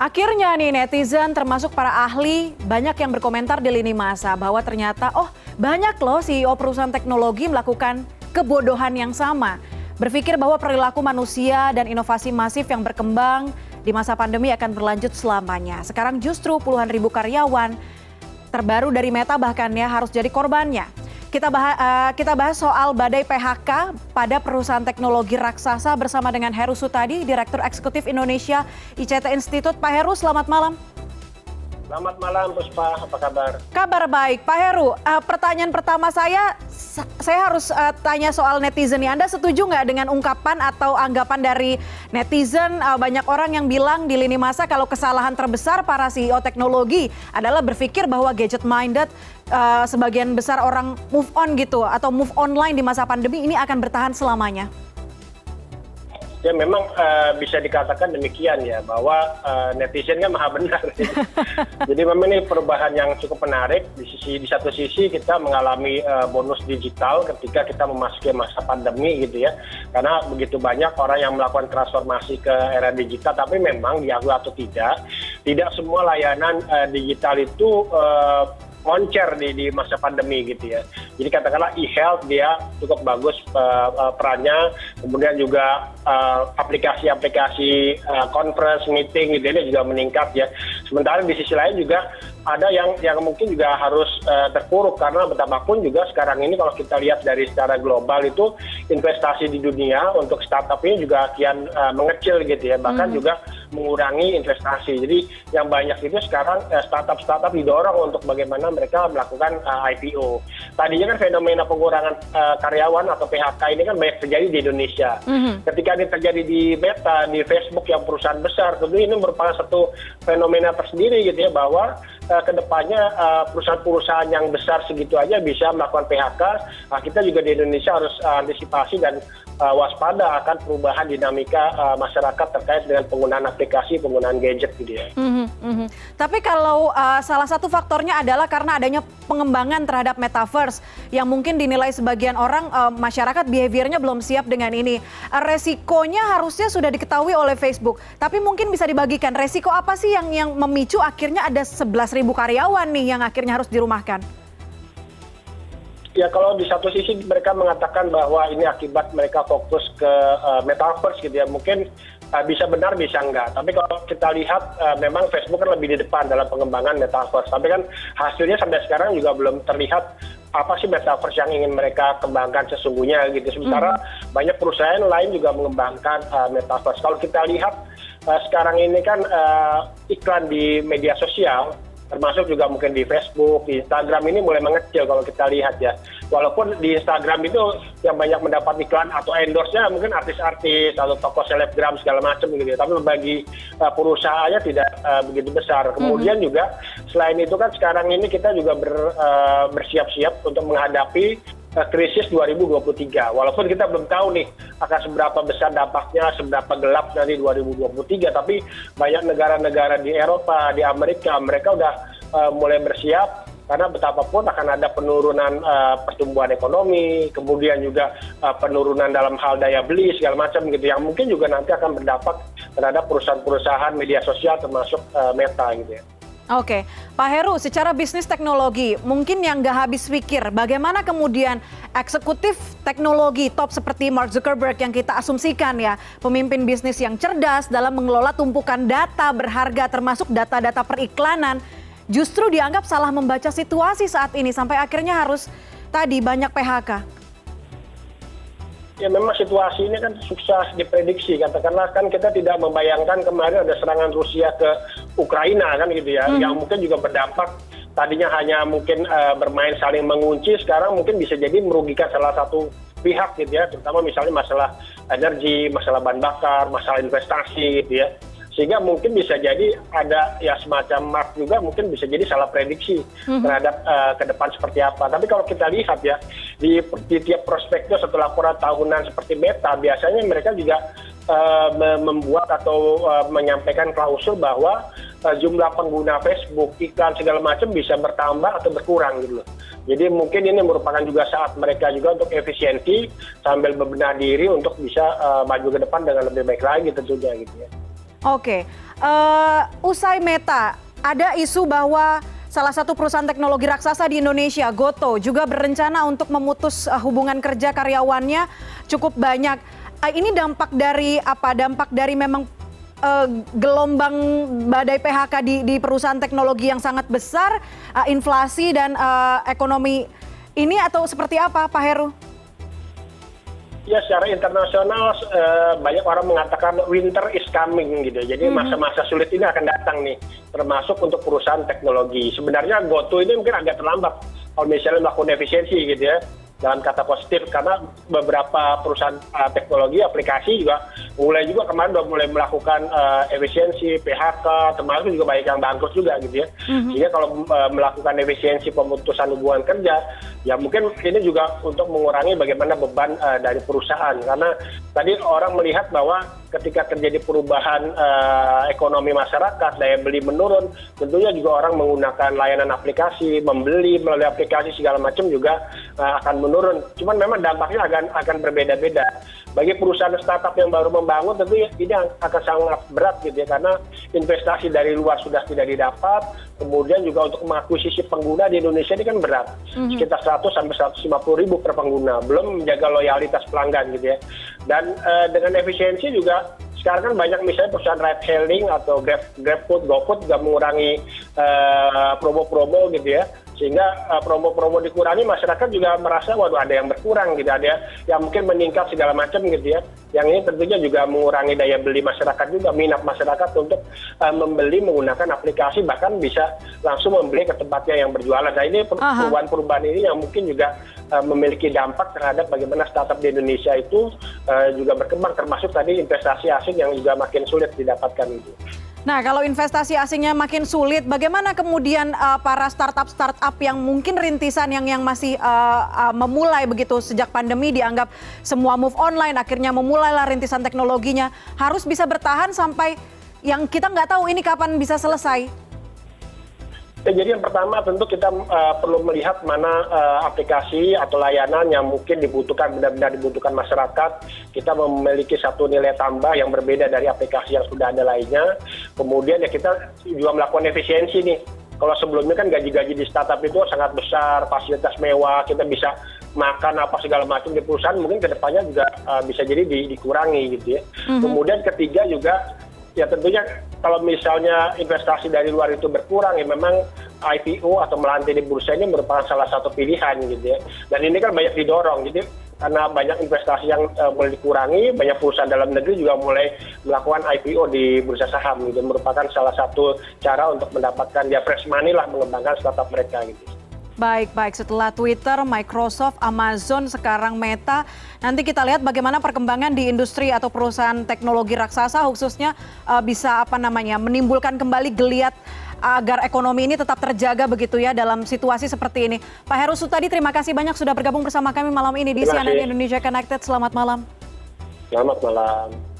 Akhirnya nih netizen termasuk para ahli banyak yang berkomentar di lini masa bahwa ternyata banyak loh CEO perusahaan teknologi melakukan kebodohan yang sama. Berpikir bahwa perilaku manusia dan inovasi masif yang berkembang di masa pandemi akan berlanjut selamanya. Sekarang justru puluhan ribu karyawan terbaru dari Meta bahkan ya harus jadi korbannya. Kita bahas soal badai PHK pada perusahaan teknologi raksasa bersama dengan Heru Sutadi, Direktur Eksekutif Indonesia ICT Institute. Pak Heru, selamat malam. Selamat malam, Puspa. Apa kabar? Kabar baik. Pak Heru, pertanyaan pertama saya harus tanya soal netizen nih. Anda setuju nggak dengan ungkapan atau anggapan dari netizen? Banyak orang yang bilang di lini masa kalau kesalahan terbesar para CEO teknologi adalah berpikir bahwa gadget minded, sebagian besar orang move on gitu atau move online di masa pandemi ini akan bertahan selamanya. Ya memang bisa dikatakan demikian ya, bahwa netizen kan maha benar. Jadi memang ini perubahan yang cukup menarik. Di satu sisi kita mengalami bonus digital ketika kita memasuki masa pandemi gitu ya. Karena begitu banyak orang yang melakukan transformasi ke era digital, tapi memang diakui atau tidak semua layanan digital itu moncer di masa pandemi gitu ya. Jadi katakanlah e-health dia cukup bagus perannya, kemudian juga aplikasi-aplikasi conference, meeting gitu ini juga meningkat ya. Sementara di sisi lain juga ada yang mungkin juga harus terpuruk karena betapapun juga sekarang ini kalau kita lihat dari secara global itu investasi di dunia untuk startup ini juga kian mengecil gitu ya, bahkan juga mengurangi investasi. Jadi yang banyak itu sekarang startup didorong untuk bagaimana mereka melakukan IPO. Tadinya kan fenomena pengurangan karyawan atau PHK ini kan banyak terjadi di Indonesia. Ketika ini terjadi di Meta, di Facebook yang perusahaan besar, tentu ini merupakan satu fenomena tersendiri gitu ya, bahwa kedepannya perusahaan-perusahaan yang besar segitu aja bisa melakukan PHK. Nah, kita juga di Indonesia harus antisipasi dan waspada akan perubahan dinamika masyarakat terkait dengan penggunaan aplikasi, penggunaan gadget gitu ya. Tapi kalau salah satu faktornya adalah karena adanya pengembangan terhadap metaverse yang mungkin dinilai sebagian orang masyarakat behaviornya belum siap dengan ini. Resikonya harusnya sudah diketahui oleh Facebook, tapi mungkin bisa dibagikan resiko apa sih yang memicu akhirnya ada 11.000 karyawan nih yang akhirnya harus dirumahkan? Ya kalau di satu sisi mereka mengatakan bahwa ini akibat mereka fokus ke metaverse gitu ya, mungkin bisa benar bisa enggak. Tapi kalau kita lihat memang Facebook kan lebih di depan dalam pengembangan metaverse. Tapi kan hasilnya sampai sekarang juga belum terlihat apa sih metaverse yang ingin mereka kembangkan sesungguhnya gitu. Sementara banyak perusahaan lain juga mengembangkan metaverse. Kalau kita lihat sekarang ini kan iklan di media sosial, termasuk juga mungkin di Facebook, di Instagram ini mulai mengecil kalau kita lihat ya. Walaupun di Instagram itu yang banyak mendapat iklan atau endorse-nya mungkin artis-artis atau tokoh selebgram segala macam gitu ya. Tapi bagi perusahaannya tidak begitu besar. Kemudian juga selain itu kan sekarang ini kita juga bersiap-siap untuk menghadapi krisis 2023. Walaupun kita belum tahu nih akan seberapa besar dampaknya, seberapa gelap dari 2023, tapi banyak negara-negara di Eropa, di Amerika, mereka udah mulai bersiap karena betapapun akan ada penurunan pertumbuhan ekonomi, kemudian juga penurunan dalam hal daya beli segala macam gitu, yang mungkin juga nanti akan berdampak terhadap perusahaan-perusahaan media sosial termasuk Meta gitu ya. Oke, Pak Heru, secara bisnis teknologi, mungkin yang nggak habis pikir, bagaimana kemudian eksekutif teknologi top seperti Mark Zuckerberg yang kita asumsikan ya, pemimpin bisnis yang cerdas dalam mengelola tumpukan data berharga termasuk data-data periklanan, justru dianggap salah membaca situasi saat ini sampai akhirnya harus tadi banyak PHK. Ya memang situasi ini kan sukses diprediksi, katakanlah kan kita tidak membayangkan kemarin ada serangan Rusia ke Ukraina kan gitu ya, yang mungkin juga berdampak tadinya hanya mungkin bermain saling mengunci, sekarang mungkin bisa jadi merugikan salah satu pihak gitu ya, terutama misalnya masalah energi, masalah bahan bakar, masalah investasi gitu ya. Sehingga mungkin bisa jadi ada ya semacam mark juga mungkin bisa jadi salah prediksi terhadap ke depan seperti apa. Tapi kalau kita lihat ya di tiap prospektus atau laporan tahunan seperti Meta, biasanya mereka juga membuat atau menyampaikan klausul bahwa jumlah pengguna Facebook, iklan segala macam bisa bertambah atau berkurang gitu loh. Jadi mungkin ini merupakan juga saat mereka juga untuk efisiensi sambil berbenah diri untuk bisa maju ke depan dengan lebih baik lagi tentunya gitu ya. Oke, usai Meta, ada isu bahwa salah satu perusahaan teknologi raksasa di Indonesia, Goto, juga berencana untuk memutus hubungan kerja karyawannya cukup banyak. Ini dampak dari apa? Dampak dari memang gelombang badai PHK di perusahaan teknologi yang sangat besar, inflasi dan ekonomi ini, atau seperti apa, Pak Heru? Ya, secara internasional banyak orang mengatakan winter is coming gitu. Jadi masa-masa sulit ini akan datang nih, termasuk untuk perusahaan teknologi. Sebenarnya GoTo ini mungkin agak terlambat kalau misalnya melakukan efisiensi gitu ya, dalam kata positif, karena beberapa perusahaan teknologi aplikasi juga kemarin udah mulai melakukan efisiensi PHK, termasuk juga banyak yang bangkrut juga gitu ya. Sehingga kalau melakukan efisiensi pemutusan hubungan kerja, ya mungkin ini juga untuk mengurangi bagaimana beban dari perusahaan, karena tadi orang melihat bahwa ketika terjadi perubahan ekonomi masyarakat, daya beli menurun, tentunya juga orang menggunakan layanan aplikasi, membeli melalui aplikasi segala macam juga akan menurun. Cuman memang dampaknya akan berbeda-beda. Bagi perusahaan startup yang baru membangun, tentu ini akan sangat berat gitu ya, karena investasi dari luar sudah tidak didapat, kemudian juga untuk mengakuisisi pengguna di Indonesia ini kan berat, sekitar 100 sampai 150 ribu per pengguna, belum menjaga loyalitas pelanggan gitu ya. Dan dengan efisiensi juga sekarang kan banyak misalnya perusahaan ride hailing atau GrabFood, GoFood juga mengurangi promo-promo gitu ya, sehingga promo-promo dikurangi, masyarakat juga merasa waduh ada yang berkurang gitu, ada yang mungkin meningkat segala macam gitu ya. Yang ini tentunya juga mengurangi daya beli masyarakat juga, minat masyarakat untuk membeli menggunakan aplikasi, bahkan bisa langsung membeli ke tempatnya yang berjualan. Nah, ini perubahan-perubahan ini yang mungkin juga memiliki dampak terhadap bagaimana startup di Indonesia itu juga berkembang, termasuk tadi investasi asing yang juga makin sulit didapatkan itu. Nah, kalau investasi asingnya makin sulit, bagaimana kemudian para startup yang mungkin rintisan yang masih memulai begitu sejak pandemi, dianggap semua move online, akhirnya memulailah rintisan teknologinya, harus bisa bertahan sampai yang kita nggak tahu ini kapan bisa selesai? Ya, jadi yang pertama tentu kita perlu melihat mana aplikasi atau layanan yang mungkin benar-benar dibutuhkan masyarakat. Kita memiliki satu nilai tambah yang berbeda dari aplikasi yang sudah ada lainnya. Kemudian ya kita juga melakukan efisiensi nih. Kalau sebelumnya kan gaji-gaji di startup itu sangat besar, fasilitas mewah, kita bisa makan apa segala macam di perusahaan, mungkin kedepannya juga bisa jadi dikurangi gitu ya. Kemudian ketiga juga, ya tentunya kalau misalnya investasi dari luar itu berkurang, ya memang IPO atau melantai di bursa ini merupakan salah satu pilihan gitu ya. Dan ini kan banyak didorong, jadi karena banyak investasi yang mulai dikurangi, banyak perusahaan dalam negeri juga mulai melakukan IPO di bursa saham gitu, merupakan salah satu cara untuk mendapatkan ya fresh money lah, mengembangkan startup mereka gitu. Baik, setelah Twitter, Microsoft, Amazon, sekarang Meta, nanti kita lihat bagaimana perkembangan di industri atau perusahaan teknologi raksasa khususnya bisa menimbulkan kembali geliat agar ekonomi ini tetap terjaga begitu ya dalam situasi seperti ini. Pak Heru Sutadi, terima kasih banyak sudah bergabung bersama kami malam ini di CNN Indonesia Connected. Selamat malam. Selamat malam.